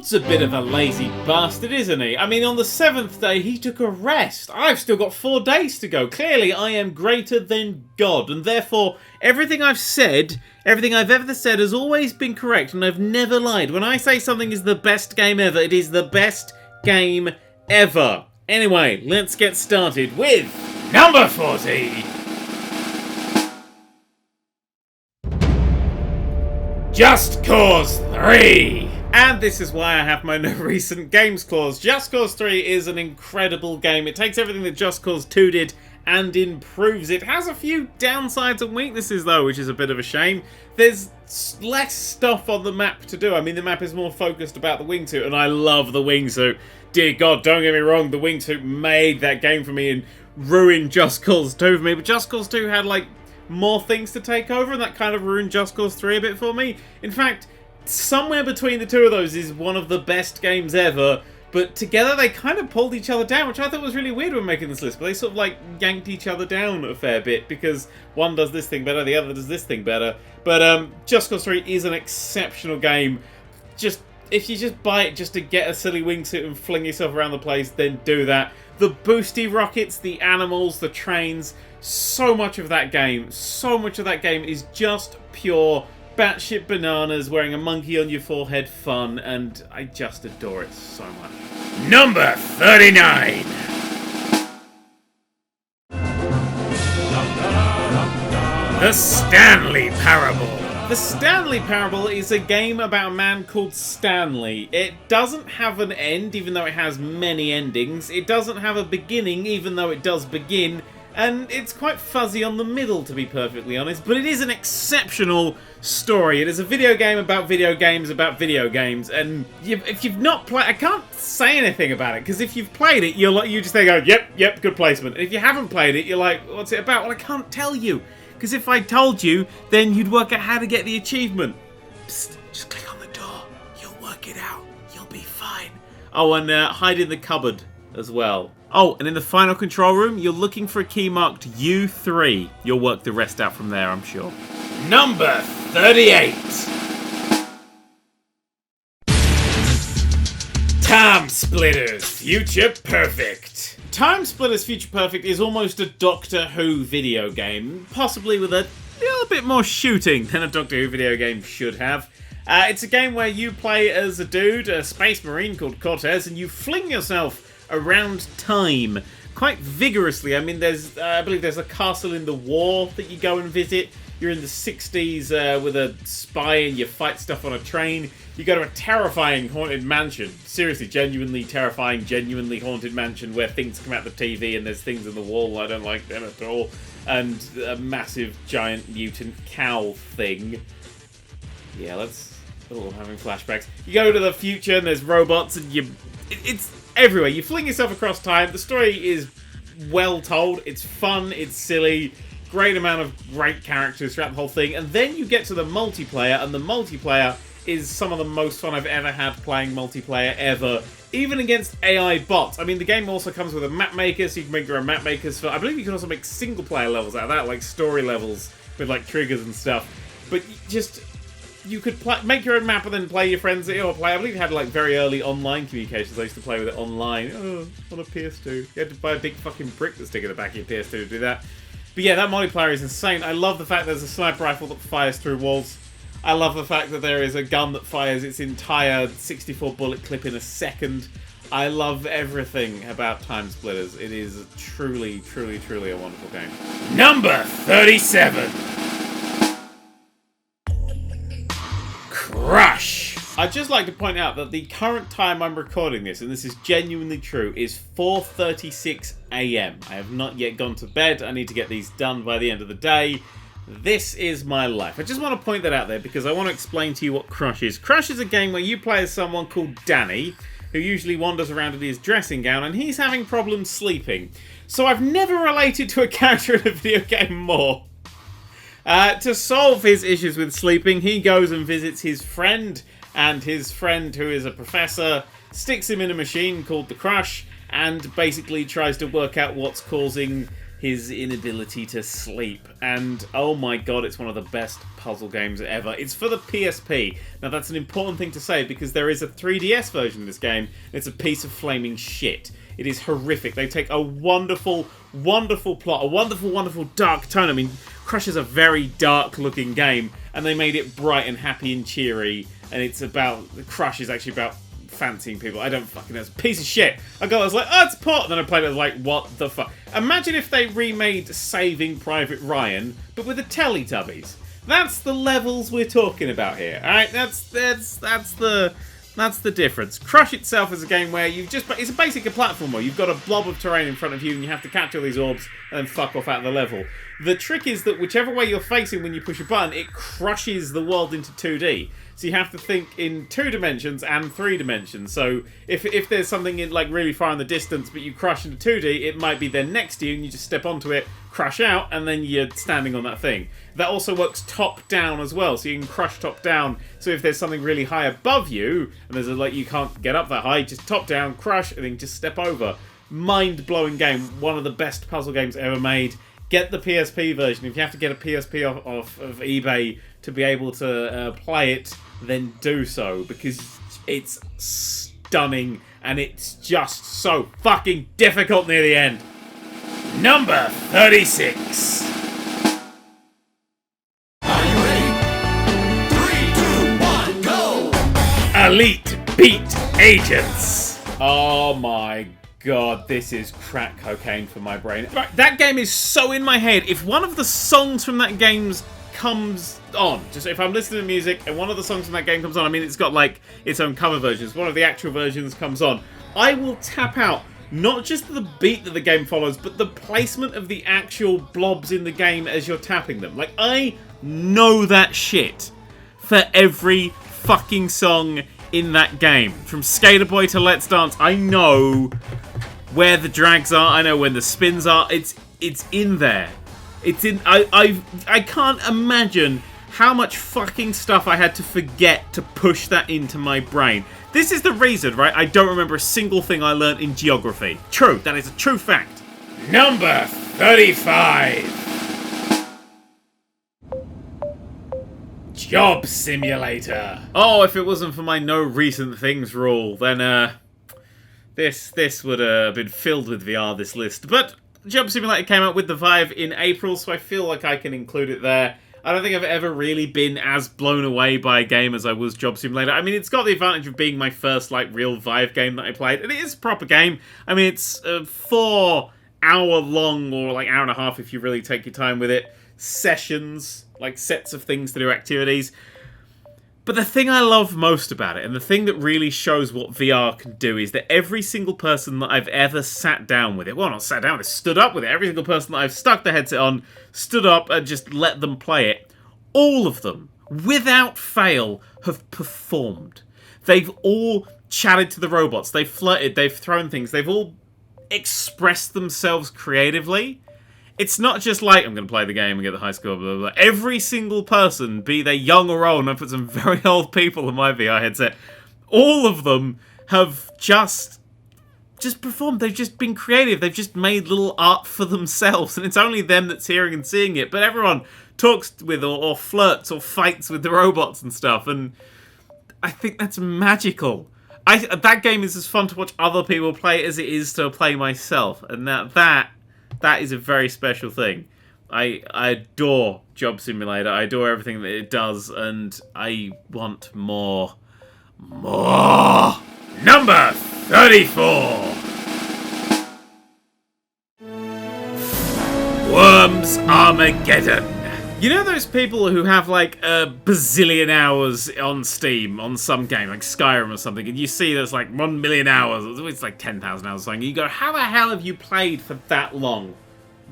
God's a bit of a lazy bastard, isn't he? I mean, on the 7th day, he took a rest. I've still got 4 days to go. Clearly, I am greater than God, and therefore, everything I've said, everything I've ever said has always been correct, and I've never lied. When I say something is the best game ever, it is the best game ever. Anyway, let's get started with number 40. Just Cause 3! And this is why I have my no recent games clause. Just Cause 3 is an incredible game. It takes everything that Just Cause 2 did and improves it. Has a few downsides and weaknesses though, which is a bit of a shame. There's less stuff on the map to do. I mean, the map is more focused about the wingsuit, and I love the wingsuit. Dear God, don't get me wrong, the wingsuit made that game for me and ruined Just Cause 2 for me, but Just Cause 2 had, like, more things to take over, and that kind of ruined Just Cause 3 a bit for me. In fact, somewhere between the two of those is one of the best games ever, but together they kind of pulled each other down, which I thought was really weird when making this list, but they sort of like yanked each other down a fair bit, because one does this thing better, the other does this thing better. But Just Cause 3 is an exceptional game. If you just buy it just to get a silly wingsuit and fling yourself around the place, then do that. The boosty rockets, the animals, the trains, so much of that game is just pure batshit bananas, wearing a monkey on your forehead fun, and I just adore it so much. Number 39! The Stanley Parable. The Stanley Parable is a game about a man called Stanley. It doesn't have an end, even though it has many endings. It doesn't have a beginning, even though it does begin. And it's quite fuzzy on the middle, to be perfectly honest. But it is an exceptional story. It is a video game about video games about video games. And if you've not played... I can't say anything about it, because if you've played it, you just think, oh, yep, good placement. And if you haven't played it, you're like, what's it about? Well, I can't tell you. Because if I told you, then you'd work out how to get the achievement. Psst, just click on the door. You'll work it out. You'll be fine. Oh, and hide in the cupboard as well. Oh, and in the final control room, you're looking for a key marked U3. You'll work the rest out from there, I'm sure. Number 38. Timesplitters Future Perfect. Timesplitters Future Perfect is almost a Doctor Who video game, possibly with a little bit more shooting than a Doctor Who video game should have. It's a game where you play as a dude, a space marine called Cortez, and you fling yourself around time quite vigorously. I mean, I believe there's a castle in the war that you go and visit. You're in the 60s with a spy and you fight stuff on a train. You go to a terrifying haunted mansion. Seriously, genuinely terrifying, genuinely haunted mansion where things come out the TV and there's things in the wall. I don't like them at all. And a massive, giant mutant cow thing. Yeah, I'm having flashbacks. You go to the future and there's robots and it's everywhere. You fling yourself across time. The story is well told. It's fun. It's silly. Great amount of great characters throughout the whole thing. And then you get to the multiplayer, and the multiplayer is some of the most fun I've ever had playing multiplayer ever, even against AI bots. I mean, the game also comes with a map maker, so you can make your own map makers. I believe you can also make single player levels out of that, like story levels with like triggers and stuff. But you could make your own map and then play your friends or play. I believe you had like very early online communications. I used to play with it online on a PS2. You had to buy a big fucking brick to stick in the back of your PS2 to do that. But yeah, that multiplayer is insane. I love the fact there's a sniper rifle that fires through walls. I love the fact that there is a gun that fires its entire 64 bullet clip in a second. I love everything about Timesplitters. It is truly, truly, truly a wonderful game. Number 37. Crush. I'd just like to point out that the current time I'm recording this, and this is genuinely true, is 4:36 AM. I have not yet gone to bed. I need to get these done by the end of the day. This is my life. I just want to point that out there because I want to explain to you what Crush is. Crush is a game where you play as someone called Danny, who usually wanders around in his dressing gown, and he's having problems sleeping. So I've never related to a character in a video game more. To solve his issues with sleeping, he goes and visits his friend, and his friend, who is a professor, sticks him in a machine called the Crush, and basically tries to work out what's causing his inability to sleep. And oh my god, it's one of the best puzzle games ever. It's for the PSP. Now that's an important thing to say because there is a 3DS version of this game, and it's a piece of flaming shit. It is horrific. They take a wonderful, wonderful plot, a wonderful, wonderful dark tone. I mean, Crush is a very dark looking game, and they made it bright and happy and cheery, and it's about, Crush is actually about fancying people. I don't fucking know. It's a piece of shit. I was like, oh, it's a port. And then I played it, I was like, what the fuck? Imagine if they remade Saving Private Ryan, but with the Teletubbies. That's the levels we're talking about here. Alright, that's the difference. Crush itself is a game where it's basically a platformer. You've got a blob of terrain in front of you and you have to catch all these orbs and then fuck off out of the level. The trick is that whichever way you're facing when you push a button, it crushes the world into 2D. So you have to think in 2 dimensions and 3 dimensions. So if there's something in like really far in the distance but you crush into 2D, it might be then next to you and you just step onto it, crash out, and then you're standing on that thing. That also works top down as well, so you can crush top down. So if there's something really high above you and there's you can't get up that high, just top down, crush, and then just step over. Mind-blowing game, one of the best puzzle games ever made. Get the PSP version. If you have to get a PSP off of eBay to be able to play it, then do so, because it's stunning and it's just so fucking difficult near the end. Number 36. Are you ready? 3, 2, 1, go! Elite Beat Agents. Oh my god, this is crack cocaine for my brain. Right, that game is so in my head. If one of the songs from that game comes on, just if I'm listening to music and one of the songs from that game comes on, I mean, it's got like its own cover versions, one of the actual versions comes on, I will tap out. Not just the beat that the game follows, but the placement of the actual blobs in the game as you're tapping them. Like, I know that shit for every fucking song in that game. From Skater Boy to Let's Dance, I know where the drags are, I know when the spins are. It's in there. It's in. I can't imagine how much fucking stuff I had to forget to push that into my brain. This is the reason, right? I don't remember a single thing I learned in geography. True, that is a true fact. Number 35. Job Simulator. Oh, if it wasn't for my no recent things rule, then this would have been filled with VR, this list. But Job Simulator came out with the Vive in April, so I feel like I can include it there. I don't think I've ever really been as blown away by a game as I was Job Simulator. I mean, it's got the advantage of being my first, like, real Vive game that I played. And it is a proper game. I mean, it's a 4-hour-long, or like hour and a half if you really take your time with it, sessions, like sets of things to do, activities. But the thing I love most about it, and the thing that really shows what VR can do, is that every single person that I've ever sat down with it, well, not sat down, stood up with it, every single person that I've stuck the headset on, stood up and just let them play it, all of them, without fail, have performed. They've all chatted to the robots, they've flirted, they've thrown things, they've all expressed themselves creatively. It's not just like, I'm going to play the game and get the high score, blah, blah, blah. Every single person, be they young or old, and I put some very old people in my VR headset, all of them have just performed. They've just been creative. They've just made little art for themselves, and it's only them that's hearing and seeing it. But everyone talks with or flirts or fights with the robots and stuff, and I think that's magical. That game is as fun to watch other people play as it is to play myself, and that is a very special thing. I adore Job Simulator. I adore everything that it does, and I want more. More! Number 34! Worms Armageddon. You know those people who have like a bazillion hours on Steam on some game, like Skyrim or something, and you see there's like 1 million hours, it's like 10,000 hours or something, and you go, how the hell have you played for that long?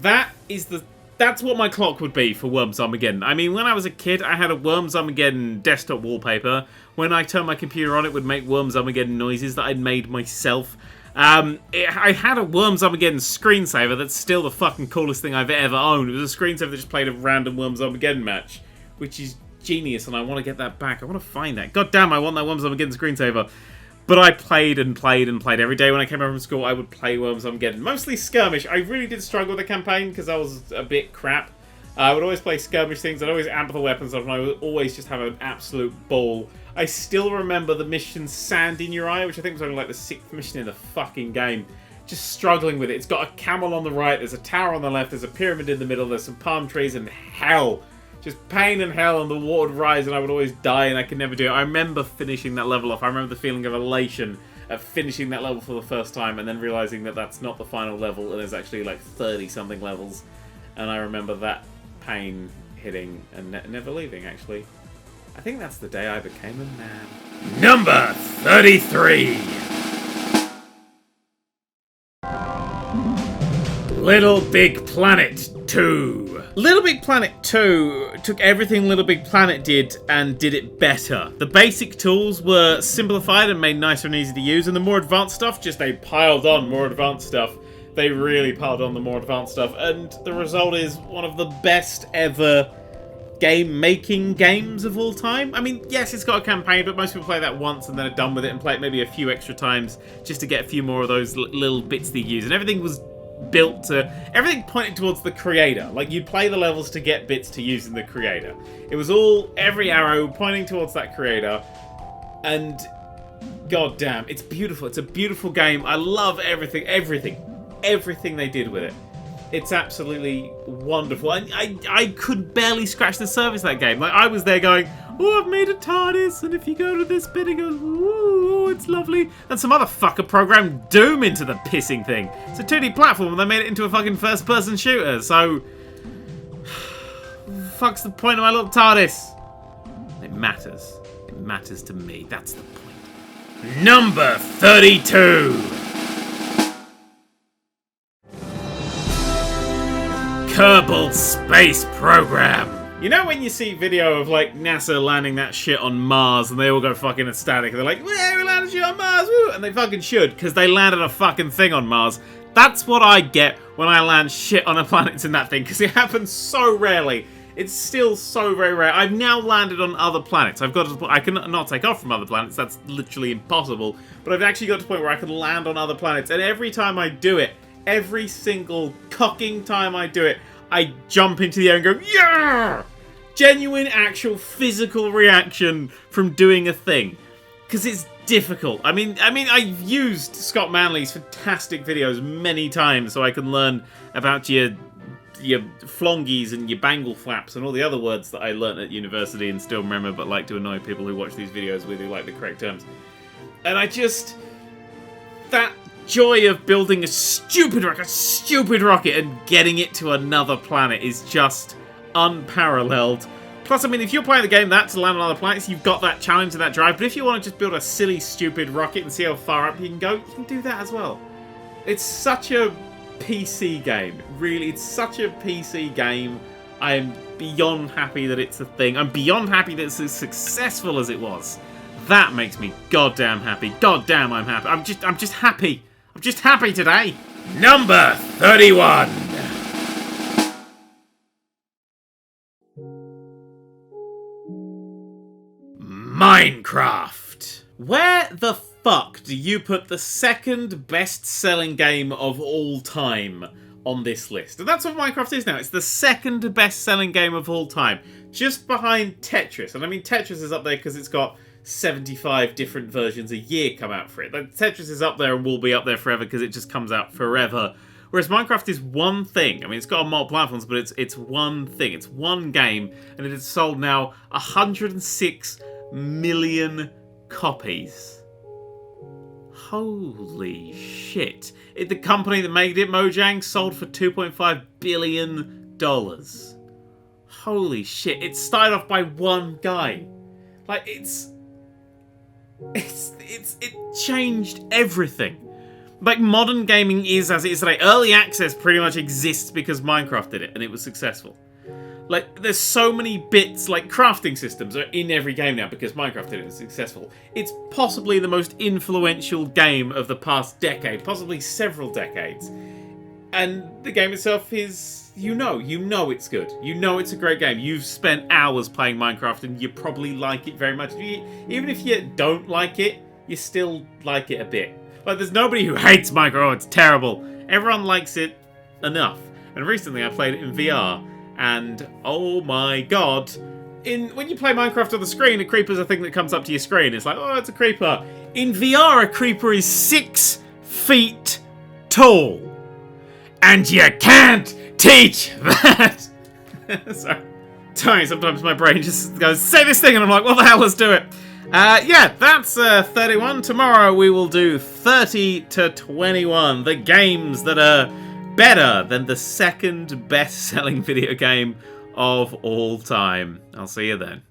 That's what my clock would be for Worms Armageddon. I mean, when I was a kid, I had a Worms Armageddon desktop wallpaper. When I turned my computer on, it would make Worms Armageddon noises that I'd made myself. I had a Worms Armageddon screensaver that's still the fucking coolest thing I've ever owned. It was a screensaver that just played a random Worms Armageddon match, which is genius, and I want to get that back. I want to find that. God damn, I want that Worms Armageddon screensaver. But I played and played and played. Every day when I came home from school, I would play Worms Armageddon. Mostly skirmish. I really did struggle with the campaign because I was a bit crap. I would always play skirmish things. I'd always amp the weapons up, and I would always just have an absolute ball. I still remember the mission Sand in Your Eye, which I think was only like the 6th mission in the fucking game. Just struggling with it. It's got a camel on the right, there's a tower on the left, there's a pyramid in the middle, there's some palm trees, and hell. Just pain and hell, and the water would rise, and I would always die, and I could never do it. I remember finishing that level off. I remember the feeling of elation at finishing that level for the first time, and then realizing that that's not the final level, and there's actually like 30-something levels. And I remember that pain hitting and never leaving, actually. I think that's the day I became a man. Number 33! LittleBigPlanet 2. LittleBigPlanet 2 took everything LittleBigPlanet did and did it better. The basic tools were simplified and made nicer and easy to use, and the more advanced stuff, just they piled on more advanced stuff. They really piled on the more advanced stuff, and the result is one of the best ever game-making games of all time. I mean, yes, it's got a campaign, but most people play that once and then are done with it and play it maybe a few extra times just to get a few more of those little bits they use. And everything was built to... Everything pointed towards the creator. Like, you'd play the levels to get bits to use in the creator. It was all... Every arrow pointing towards that creator. And... God damn, it's beautiful. It's a beautiful game. I love everything they did with it. It's absolutely wonderful. I could barely scratch the surface of that game. Like, I was there going, oh, I've made a TARDIS, and if you go to this bit, it goes, ooh, it's lovely. And some other fucker programmed Doom into the pissing thing. It's a 2D platform, and they made it into a fucking first-person shooter, so... fuck's the point of my little TARDIS? It matters. It matters to me. That's the point. Number 32! Kerbal Space Program. You know when you see video of like NASA landing that shit on Mars and they all go fucking ecstatic and they're like, yeah, we landed shit on Mars, woo! And they fucking should, because they landed a fucking thing on Mars. That's what I get when I land shit on a planet in that thing, because it happens so rarely. It's still so very rare. I've now landed on other planets. I can not take off from other planets. That's literally impossible. But I've actually got to the point where I can land on other planets. And every time I do it, every single cocking time I do it, I jump into the air and go, yeah! Genuine, actual, physical reaction from doing a thing. Because it's difficult. I mean, I've used Scott Manley's fantastic videos many times so I can learn about your flongies and your bangle flaps and all the other words that I learnt at university and still remember but like to annoy people who watch these videos with who like the correct terms. And I just... That joy of building a stupid rocket and getting it to another planet is just unparalleled. Plus, I mean, if you're playing the game to land on other planets, you've got that challenge and that drive. But if you want to just build a silly, stupid rocket and see how far up you can go, you can do that as well. It's such a PC game. Really, it's such a PC game. I am beyond happy that it's a thing. I'm beyond happy that it's as successful as it was. That makes me goddamn happy. Goddamn, I'm happy. I'm just happy. I'm just happy today. Number 31. Minecraft. Where the fuck do you put the second best-selling game of all time on this list? And that's what Minecraft is now. It's the second best-selling game of all time. Just behind Tetris. And I mean, Tetris is up there because it's got 75 different versions a year come out for it. Like, Tetris is up there and will be up there forever because it just comes out forever. Whereas Minecraft is one thing. I mean, it's got multiple platforms, but it's one thing. It's one game, and it has sold now 106 million copies. Holy shit. The company that made it, Mojang, sold for $2.5 billion. Holy shit. It started off by one guy. Like, it changed everything. Like, modern gaming is as it is today. Early access pretty much exists because Minecraft did it, and it was successful. Like, there's so many bits, like crafting systems are in every game now because Minecraft did it, was successful. It's possibly the most influential game of the past decade, possibly several decades. And the game itself is, you know it's good. You know it's a great game. You've spent hours playing Minecraft and you probably like it very much. Even if you don't like it, you still like it a bit. Like, there's nobody who hates Minecraft. Oh, it's terrible. Everyone likes it enough. And recently I played it in VR, and oh my god. When you play Minecraft on the screen, a creeper's a thing that comes up to your screen. It's like, oh, it's a creeper. In VR, a creeper is 6 feet tall. And you can't teach that! Sorry, sometimes my brain just goes, say this thing, and I'm like, what the hell, let's do it. Yeah, that's 31. Tomorrow we will do 30 to 21. The games that are better than the second best-selling video game of all time. I'll see you then.